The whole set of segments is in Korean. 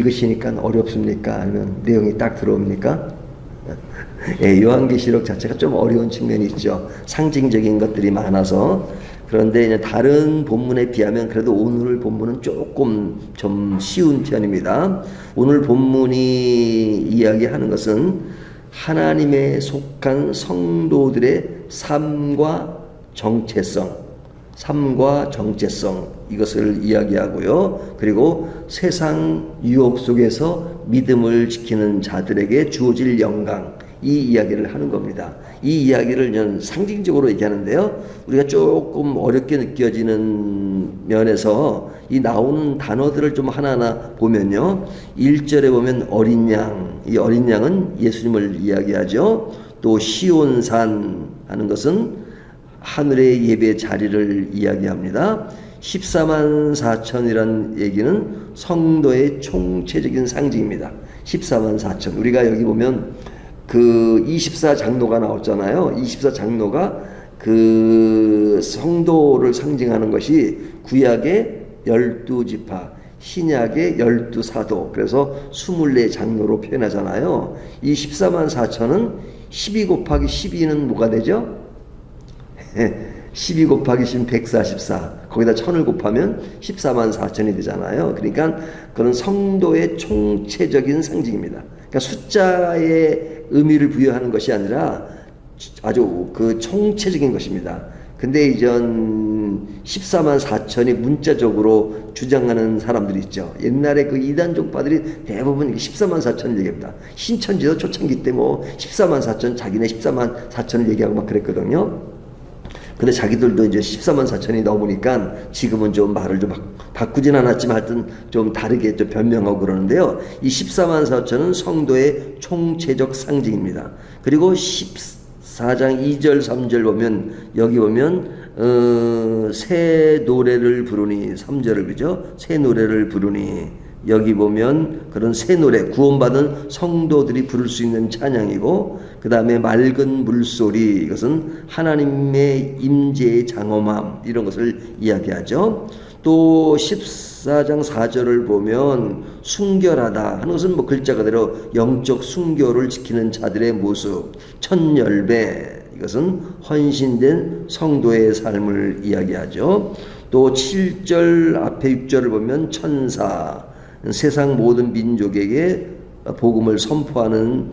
읽으시니까 어렵습니까? 아니면 내용이 딱 들어옵니까? 예, 요한계시록 자체가 좀 어려운 측면이 있죠. 상징적인 것들이 많아서. 그런데 이제 다른 본문에 비하면 그래도 오늘 본문은 조금 좀 쉬운 편입니다. 오늘 본문이 이야기하는 것은 하나님에 속한 성도들의 삶과 정체성, 이것을 이야기하고요. 그리고 세상 유혹 속에서 믿음을 지키는 자들에게 주어질 영광, 이 이야기를 하는 겁니다. 이 이야기를 상징적으로 얘기하는데요. 우리가 조금 어렵게 느껴지는 면에서 이 나오는 단어들을 좀 하나하나 보면요. 1절에 보면 어린 양, 이 어린 양은 예수님을 이야기하죠. 또 시온산 하는 것은 하늘의 예배 자리를 이야기합니다. 14만 4천이라는 얘기는 성도의 총체적인 상징입니다. 14만 4천. 우리가 여기 보면 그 24장로가 나왔잖아요. 24장로가 그 성도를 상징하는 것이 구약의 12지파, 신약의 12사도, 그래서 24장로로 표현하잖아요. 이 14만 4천은 12 곱하기 12는 뭐가 되죠? 12 곱하기 10은 144. 거기다 1000을 곱하면 14만 4천이 되잖아요. 그러니까 그런 성도의 총체적인 상징입니다. 그러니까 숫자의 의미를 부여하는 것이 아니라 아주 그 총체적인 것입니다. 근데 이전 14만 4천이 문자적으로 주장하는 사람들이 있죠. 옛날에 그 이단 종파들이 대부분 14만 4천을 얘기합니다. 신천지도 초창기 때 뭐 14만 4천, 자기네 14만 4천을 얘기하고 막 그랬거든요. 근데 자기들도 이제 14만 4천이 넘으니까 지금은 좀 말을 좀 바꾸진 않았지만 하여튼 좀 다르게 좀 변명하고 그러는데요. 이 14만 4천은 성도의 총체적 상징입니다. 그리고 14장 2절 3절 보면 여기 보면 새 노래를 부르니 3절을 그죠? 새 노래를 부르니 여기 보면 그런 새 노래, 구원받은 성도들이 부를 수 있는 찬양이고, 그 다음에 맑은 물소리, 이것은 하나님의 임재의 장엄함, 이런 것을 이야기하죠. 또 14장 4절을 보면 순결하다 하는 것은 뭐 글자 그대로 영적 순결을 지키는 자들의 모습, 천열배, 이것은 헌신된 성도의 삶을 이야기하죠. 또 7절 앞에 6절을 보면 천사, 세상 모든 민족에게 복음을 선포하는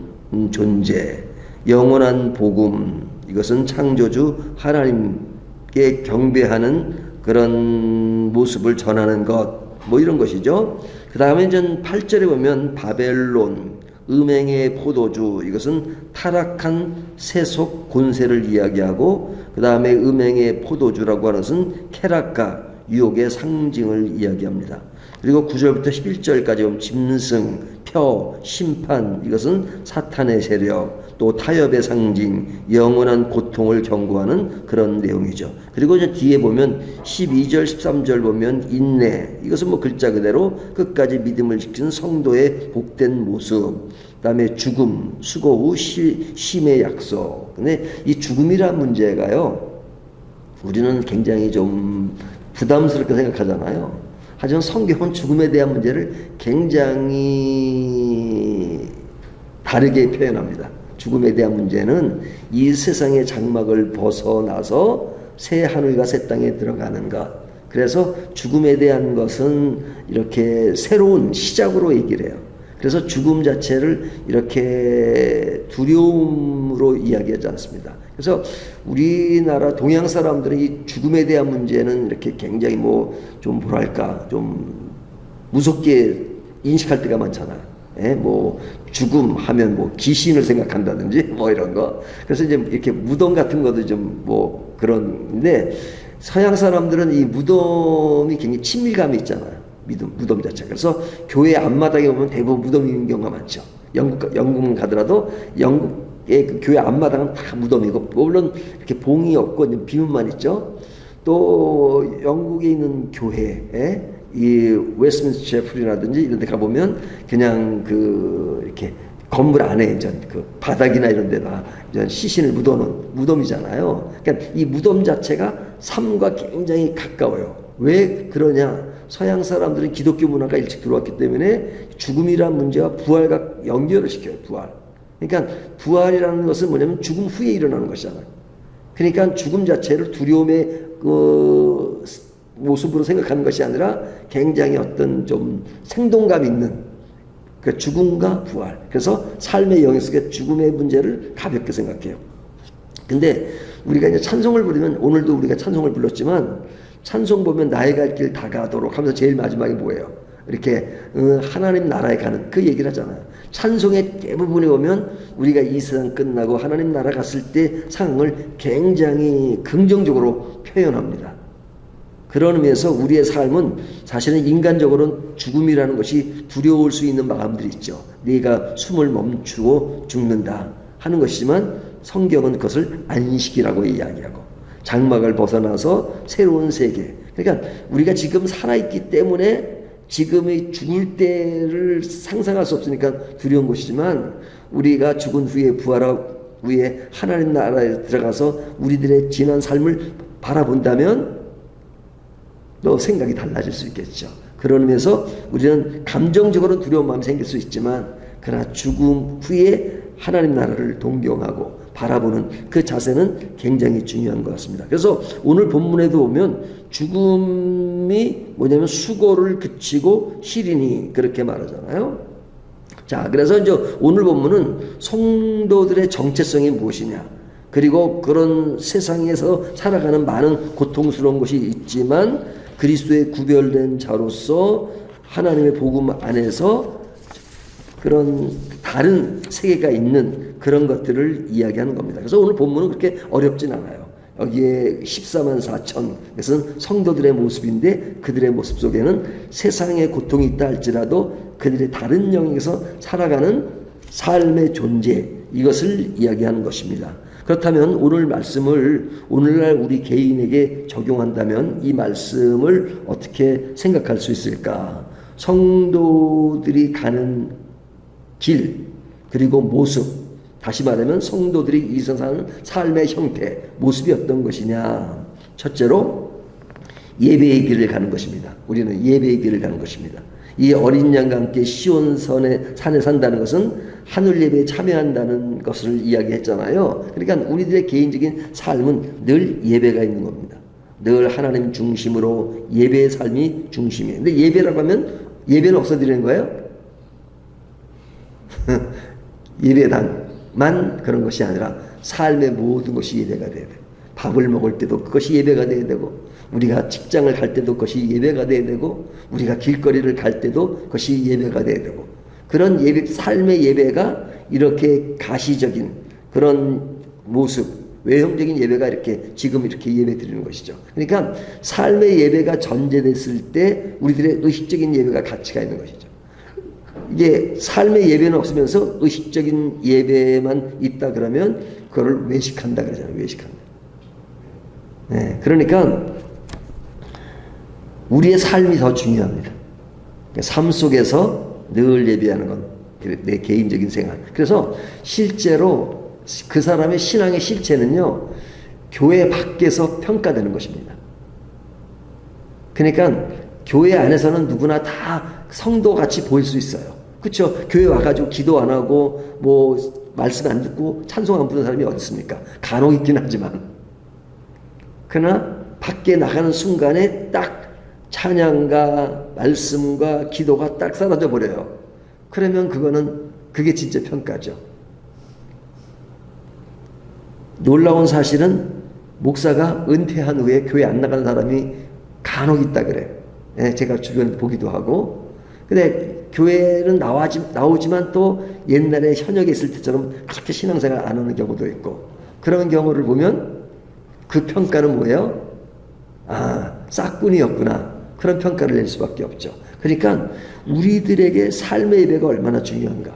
존재, 영원한 복음, 이것은 창조주 하나님께 경배하는 그런 모습을 전하는 것, 뭐 이런 것이죠. 그 다음에 이제 8절에 보면 바벨론, 음행의 포도주, 이것은 타락한 세속 권세를 이야기하고, 그 다음에 음행의 포도주라고 하는 것은 쾌락과 유혹의 상징을 이야기합니다. 그리고 9절부터 11절까지 보면 짐승, 표, 심판, 이것은 사탄의 세력, 또 타협의 상징, 영원한 고통을 경고하는 그런 내용이죠. 그리고 이제 뒤에 보면 12절, 13절 보면 인내, 이것은 뭐 글자 그대로 끝까지 믿음을 지키는 성도의 복된 모습, 그 다음에 죽음, 수고 후 쉼의 약속. 근데 이 죽음이라는 문제가요, 우리는 굉장히 좀 부담스럽게 생각하잖아요. 하지만 성경은 죽음에 대한 문제를 굉장히 다르게 표현합니다. 죽음에 대한 문제는 이 세상의 장막을 벗어나서 새 하늘과 새 땅에 들어가는 것. 그래서 죽음에 대한 것은 이렇게 새로운 시작으로 얘기를 해요. 그래서 죽음 자체를 이렇게 두려움으로 이야기하지 않습니다. 그래서 우리나라 동양 사람들은 이 죽음에 대한 문제는 이렇게 굉장히 좀 뭐랄까 좀 무섭게 인식할 때가 많잖아요. 예? 뭐 죽음 하면 뭐 귀신을 생각한다든지 뭐 이런 거. 그래서 이제 이렇게 무덤 같은 것도 좀 뭐 그런데 서양 사람들은 이 무덤이 굉장히 친밀감이 있잖아요. 무덤 자체. 그래서 교회 앞마당에 보면 대부분 무덤이 있는 경우가 많죠. 영국은 가더라도 영국의 그 교회 앞마당은 다 무덤이고, 물론 이렇게 봉이 없고 비문만 있죠. 또 영국에 있는 교회에 이 웨스트민스터 채플이라든지 이런 데 가보면 그냥 이렇게 건물 안에 그 바닥이나 이런 데다 시신을 묻어놓은 무덤이잖아요. 그러니까 이 무덤 자체가 삶과 굉장히 가까워요. 왜 그러냐? 서양 사람들은 기독교 문화가 일찍 들어왔기 때문에 죽음이라는 문제와 부활과 연결을 시켜요. 부활. 그러니까 부활이라는 것은 뭐냐면 죽음 후에 일어나는 것이잖아요. 그러니까 죽음 자체를 두려움의 모습으로 생각하는 것이 아니라 굉장히 어떤 좀 생동감 있는 그 죽음과 부활. 그래서 삶의 영역 속에 죽음의 문제를 가볍게 생각해요. 근데 우리가 이제 찬송을 부르면, 오늘도 우리가 찬송을 불렀지만, 찬송 보면 나의 갈 길 다가도록 하면서 제일 마지막에 뭐예요? 이렇게 하나님 나라에 가는 그 얘기를 하잖아요. 찬송의 대부분에 보면 우리가 이 세상 끝나고 하나님 나라 갔을 때 상황을 굉장히 긍정적으로 표현합니다. 그런 의미에서 우리의 삶은 사실은 인간적으로는 죽음이라는 것이 두려울 수 있는 마음들이 있죠. 네가 숨을 멈추고 죽는다 하는 것이지만 성경은 그것을 안식이라고 이야기하고 장막을 벗어나서 새로운 세계. 그러니까 우리가 지금 살아있기 때문에 지금의 죽을 때를 상상할 수 없으니까 두려운 것이지만, 우리가 죽은 후에 부활하고 후에 하나님 나라에 들어가서 우리들의 지난 삶을 바라본다면 또 생각이 달라질 수 있겠죠. 그런 의미에서 우리는 감정적으로 두려운 마음이 생길 수 있지만, 그러나 죽음 후에 하나님 나라를 동경하고 바라보는 그 자세는 굉장히 중요한 것 같습니다. 그래서 오늘 본문에도 보면 죽음이 뭐냐면 수고를 그치고 쉬리니 그렇게 말하잖아요. 자, 그래서 이제 오늘 본문은 성도들의 정체성이 무엇이냐, 그리고 그런 세상에서 살아가는 많은 고통스러운 것이 있지만 그리스도의 구별된 자로서 하나님의 복음 안에서 그런 다른 세계가 있는 그런 것들을 이야기하는 겁니다. 그래서 오늘 본문은 그렇게 어렵진 않아요. 여기에 14만 4천, 그것은 성도들의 모습인데 그들의 모습 속에는 세상의 고통이 있다 할지라도 그들의 다른 영역에서 살아가는 삶의 존재, 이것을 이야기하는 것입니다. 그렇다면 오늘 말씀을 오늘날 우리 개인에게 적용한다면 이 말씀을 어떻게 생각할 수 있을까? 성도들이 가는 길, 그리고 모습, 다시 말하면 성도들이 이 세상 사는 삶의 형태, 모습이 어떤 것이냐. 첫째로 예배의 길을 가는 것입니다. 우리는 예배의 길을 가는 것입니다. 이 어린 양과 함께 시온산에 산다는 것은 하늘 예배에 참여한다는 것을 이야기했잖아요. 그러니까 우리들의 개인적인 삶은 늘 예배가 있는 겁니다. 늘 하나님 중심으로 예배의 삶이 중심이에요. 근데 예배라고 하면 예배는 없어지는 거예요? 예배당만 그런 것이 아니라 삶의 모든 것이 예배가 돼야 돼요. 밥을 먹을 때도 그것이 예배가 돼야 되고, 우리가 직장을 갈 때도 그것이 예배가 돼야 되고, 우리가 길거리를 갈 때도 그것이 예배가 돼야 되고, 그런 예배, 삶의 예배가 이렇게 가시적인 그런 모습, 외형적인 예배가 이렇게 지금 이렇게 예배 드리는 것이죠. 그러니까 삶의 예배가 전제됐을 때 우리들의 의식적인 예배가 가치가 있는 것이죠. 이게 삶의 예배는 없으면서 의식적인 예배만 있다 그러면 그걸 외식한다 그러잖아요. 외식한다. 네, 그러니까 우리의 삶이 더 중요합니다. 삶 속에서 늘 예배하는 건 내 개인적인 생활. 그래서 실제로 그 사람의 신앙의 실체는요, 교회 밖에서 평가되는 것입니다. 그러니까 교회 안에서는 누구나 다 성도같이 보일 수 있어요. 그렇죠? 교회 와가지고 기도 안 하고 뭐 말씀 안 듣고 찬송 안 부르는 사람이 어디 있습니까? 간혹 있긴 하지만. 그러나 밖에 나가는 순간에 딱 찬양과 말씀과 기도가 딱 사라져 버려요. 그러면 그게 진짜 평가죠. 놀라운 사실은 목사가 은퇴한 후에 교회 안 나가는 사람이 간혹 있다 그래요. 네, 제가 주변에 보기도 하고. 근데 교회는 나오지만 또 옛날에 현역에 있을 때처럼 그렇게 신앙생활 안 하는 경우도 있고, 그런 경우를 보면 그 평가는 뭐예요? 아, 싹군이였구나. 그런 평가를 낼 수밖에 없죠. 그러니까 우리들에게 삶의 예배가 얼마나 중요한가.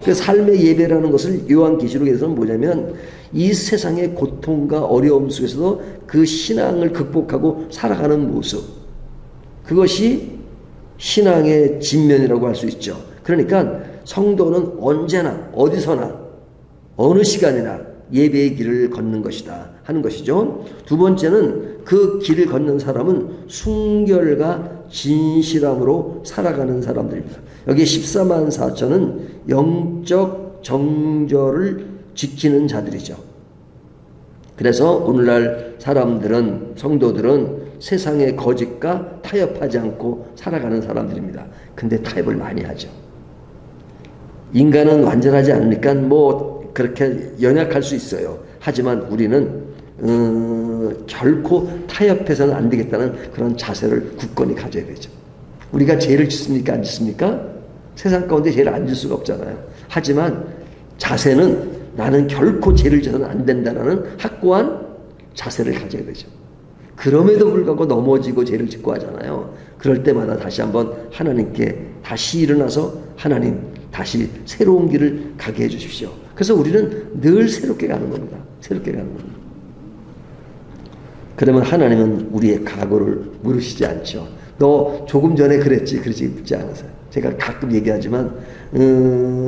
그 삶의 예배라는 것을 요한계시록에서는 뭐냐면 이 세상의 고통과 어려움 속에서도 그 신앙을 극복하고 살아가는 모습, 그것이 신앙의 진면이라고 할 수 있죠. 그러니까 성도는 언제나 어디서나 어느 시간이나 예배의 길을 걷는 것이다 하는 것이죠. 두 번째는 그 길을 걷는 사람은 순결과 진실함으로 살아가는 사람들입니다. 여기 14만 4천은 영적 정절을 지키는 자들이죠. 그래서 오늘날 사람들은, 성도들은 세상의 거짓과 타협하지 않고 살아가는 사람들입니다. 근데 타협을 많이 하죠. 인간은 완전하지 않으니까 뭐 그렇게 연약할 수 있어요. 하지만 우리는 결코 타협해서는 안 되겠다는 그런 자세를 굳건히 가져야 되죠. 우리가 죄를 짓습니까? 안 짓습니까? 세상 가운데 죄를 안 짓을 수가 없잖아요. 하지만 자세는 나는 결코 죄를 져서는 안 된다는 확고한 자세를 가져야 되죠. 그럼에도 불구하고 넘어지고 죄를 짓고 하잖아요. 그럴 때마다 다시 한번 하나님께 다시 일어나서 하나님 다시 새로운 길을 가게 해주십시오. 그래서 우리는 늘 새롭게 가는 겁니다. 새롭게 가는 겁니다. 그러면 하나님은 우리의 각오를 물으시지 않죠. 너 조금 전에 그랬지, 그러지 묻지 않으세요. 제가 가끔 얘기하지만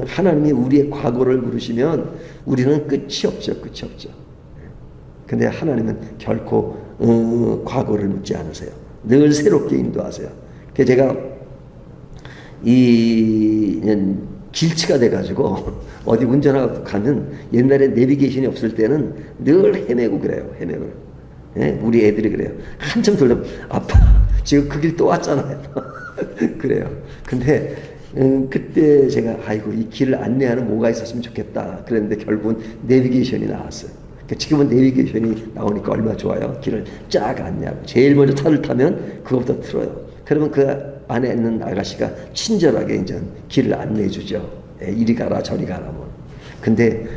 하나님이 우리의 과거를 물으시면 우리는 끝이 없죠. 끝이 없죠. 근데 하나님은 결코 과거를 묻지 않으세요. 늘 새롭게 인도하세요. 그래서 제가 길치가 돼가지고 어디 운전하고 가면 옛날에 내비게이션이 없을 때는 늘 헤매고 그래요. 헤매고. 예? 우리 애들이 그래요. 한참 돌다 아빠 지금 그 길 또 왔잖아요. 그래요. 근데 그때 제가 아이고 이 길을 안내하는 뭐가 있었으면 좋겠다 그랬는데 결국은 내비게이션이 나왔어요. 그러니까 지금은 내비게이션이 나오니까 얼마나 좋아요. 길을 쫙 안내하고 제일 먼저 차를 타면 그것부터 틀어요. 그러면 그 안에 있는 아가씨가 친절하게 이제 길을 안내해 주죠. 이리 가라 저리 가라 뭐. 근데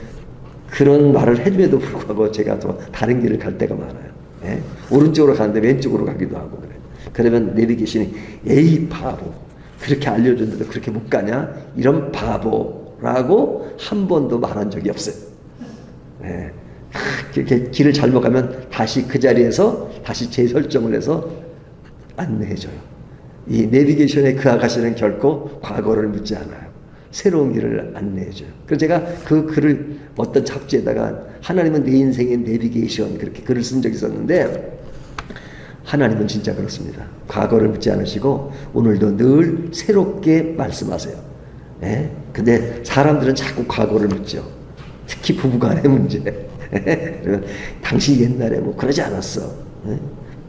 그런 말을 해줌에도 불구하고 제가 또 다른 길을 갈 때가 많아요. 예? 오른쪽으로 가는데 왼쪽으로 가기도 하고 그래요. 그러면 내비게이션이 에이 바보 그렇게 알려줬는데도 그렇게 못 가냐 이런 바보라고 한 번도 말한 적이 없어요. 예. 그렇게 길을 잘못 가면 다시 그 자리에서 다시 재설정을 해서 안내해줘요. 이 내비게이션의 그 아가씨는 결코 과거를 묻지 않아요. 새로운 길을 안내해줘요. 그래서 제가 그 글을 어떤 잡지에다가 하나님은 내 인생의 내비게이션 그렇게 글을 쓴 적이 있었는데 하나님은 진짜 그렇습니다. 과거를 묻지 않으시고 오늘도 늘 새롭게 말씀하세요. 예? 근데 사람들은 자꾸 과거를 묻죠. 특히 부부간의 문제. 그러면 당신 옛날에 뭐 그러지 않았어. 예?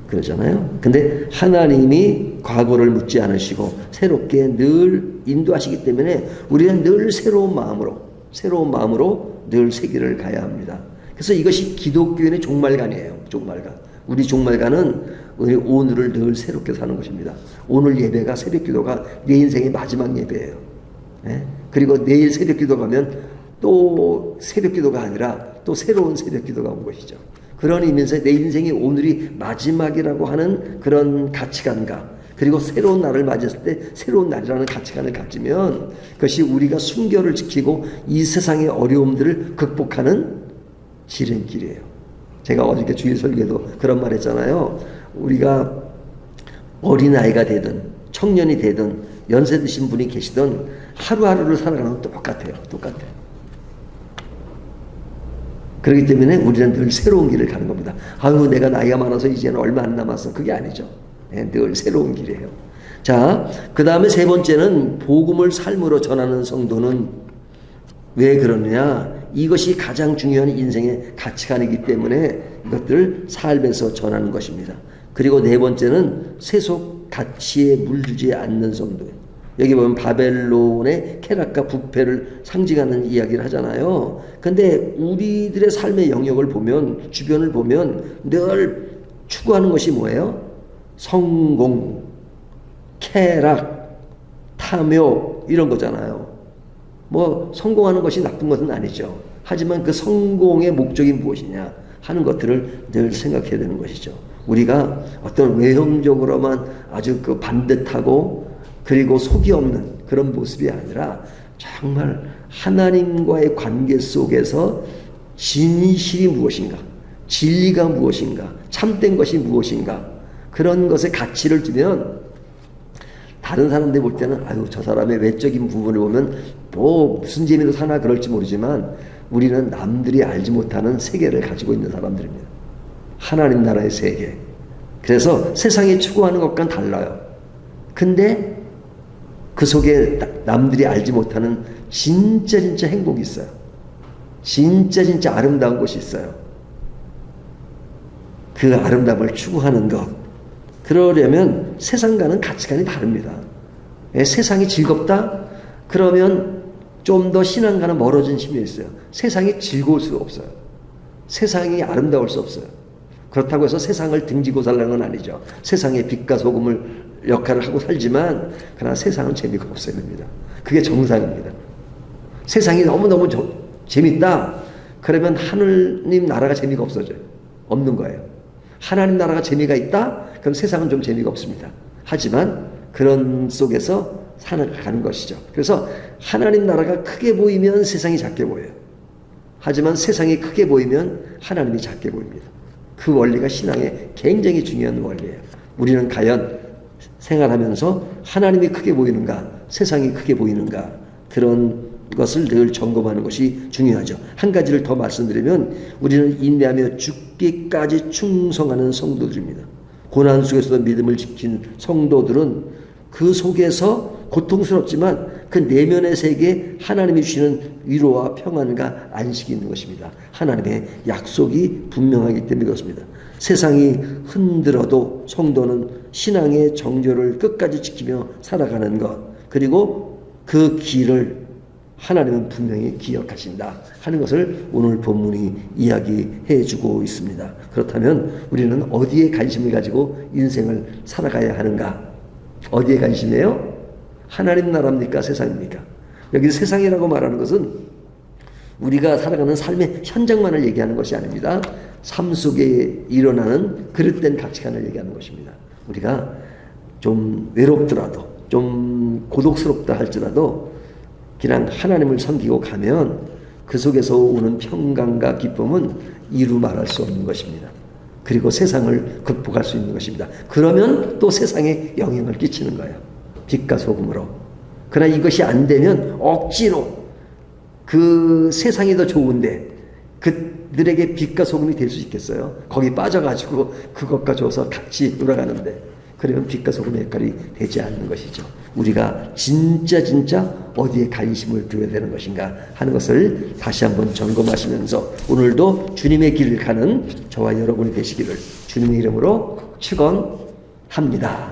그러잖아요. 근데 하나님이 과거를 묻지 않으시고 새롭게 늘 인도하시기 때문에 우리는 늘 새로운 마음으로 늘 세계를 가야 합니다. 그래서 이것이 기독교인의 종말관이에요. 종말관. 우리 종말관은 우리 오늘을 늘 새롭게 사는 것입니다. 오늘 예배가 새벽기도가 내 인생의 마지막 예배예요. 예? 그리고 내일 새벽기도 가면 또 새벽기도가 아니라 또 새로운 새벽기도가 온 것이죠. 그런 의미에서 내 인생이 오늘이 마지막이라고 하는 그런 가치관과 그리고 새로운 날을 맞이했을 때 새로운 날이라는 가치관을 가지면 그것이 우리가 순결을 지키고 이 세상의 어려움들을 극복하는 지름길이에요. 제가 어저께 주일 설교에도 그런 말 했잖아요. 우리가 어린아이가 되든 청년이 되든 연세 드신 분이 계시든 하루하루를 살아가는 건 똑같아요. 그렇기 때문에 우리는 늘 새로운 길을 가는 겁니다. 아유 내가 나이가 많아서 이제는 얼마 안 남았어. 그게 아니죠. 네, 늘 새로운 길이에요. 자, 그 다음에 세 번째는 복음을 삶으로 전하는 성도는 왜 그러느냐. 이것이 가장 중요한 인생의 가치관이기 때문에 이것들을 삶에서 전하는 것입니다. 그리고 네 번째는 세속 가치에 물들지 않는 성도예요. 여기 보면 바벨론의 쾌락과 부패를 상징하는 이야기를 하잖아요. 근데 우리들의 삶의 영역을 보면 주변을 보면 늘 추구하는 것이 뭐예요? 성공, 쾌락, 탐욕 이런 거잖아요. 뭐 성공하는 것이 나쁜 것은 아니죠. 하지만 그 성공의 목적이 무엇이냐 하는 것들을 늘 생각해야 되는 것이죠. 우리가 어떤 외형적으로만 아주 그 반듯하고 그리고 속이 없는 그런 모습이 아니라 정말 하나님과의 관계 속에서 진실이 무엇인가, 진리가 무엇인가, 참된 것이 무엇인가 그런 것에 가치를 두면 다른 사람들이 볼 때는 아유 저 사람의 외적인 부분을 보면 뭐 무슨 재미로 사나 그럴지 모르지만 우리는 남들이 알지 못하는 세계를 가지고 있는 사람들입니다. 하나님 나라의 세계. 그래서 세상이 추구하는 것과는 달라요. 근데 그 속에 남들이 알지 못하는 진짜 행복이 있어요. 진짜 아름다운 곳이 있어요. 그 아름다움을 추구하는 것. 그러려면 세상과는 가치관이 다릅니다. 세상이 즐겁다? 그러면 좀 더 신앙과는 멀어진 심이 있어요. 세상이 즐거울 수가 없어요. 세상이 아름다울 수 없어요. 그렇다고 해서 세상을 등지고 살라는 건 아니죠. 세상의 빛과 소금을 역할을 하고 살지만 그러나 세상은 재미가 없어야 됩니다. 그게 정상입니다. 세상이 너무너무 재밌다? 그러면 하느님 나라가 재미가 없어져요. 없는 거예요. 하나님 나라가 재미가 있다? 그럼 세상은 좀 재미가 없습니다. 하지만 그런 속에서 살아가는 것이죠. 그래서 하나님 나라가 크게 보이면 세상이 작게 보여요. 하지만 세상이 크게 보이면 하나님이 작게 보입니다. 그 원리가 신앙의 굉장히 중요한 원리예요. 우리는 과연 생활하면서 하나님이 크게 보이는가, 세상이 크게 보이는가, 그런 것을 늘 점검하는 것이 중요하죠. 한 가지를 더 말씀드리면 우리는 인내하며 죽기까지 충성하는 성도들입니다. 고난 속에서도 믿음을 지킨 성도들은 그 속에서 고통스럽지만 그 내면의 세계에 하나님이 주시는 위로와 평안과 안식이 있는 것입니다. 하나님의 약속이 분명하기 때문에 그렇습니다. 세상이 흔들어도 성도는 신앙의 정조를 끝까지 지키며 살아가는 것, 그리고 그 길을 하나님은 분명히 기억하신다 하는 것을 오늘 본문이 이야기해 주고 있습니다. 그렇다면 우리는 어디에 관심을 가지고 인생을 살아가야 하는가? 어디에 관심이에요? 하나님 나라입니까? 세상입니까? 여기 세상이라고 말하는 것은 우리가 살아가는 삶의 현장만을 얘기하는 것이 아닙니다. 삶 속에 일어나는 그릇된 가치관을 얘기하는 것입니다. 우리가 좀 외롭더라도, 좀 고독스럽다 할지라도 그냥 하나님을 섬기고 가면 그 속에서 오는 평강과 기쁨은 이루 말할 수 없는 것입니다. 그리고 세상을 극복할 수 있는 것입니다. 그러면 또 세상에 영향을 끼치는 거예요. 빛과 소금으로. 그러나 이것이 안 되면 억지로 그 세상이 더 좋은데 그들에게 빛과 소금이 될 수 있겠어요? 거기 빠져가지고 그것과 줘서 같이 돌아가는데 그러면 빛과 소금의 역할이 되지 않는 것이죠. 우리가 진짜 어디에 관심을 두어야 되는 것인가 하는 것을 다시 한번 점검하시면서 오늘도 주님의 길을 가는 저와 여러분이 되시기를 주님의 이름으로 축원합니다.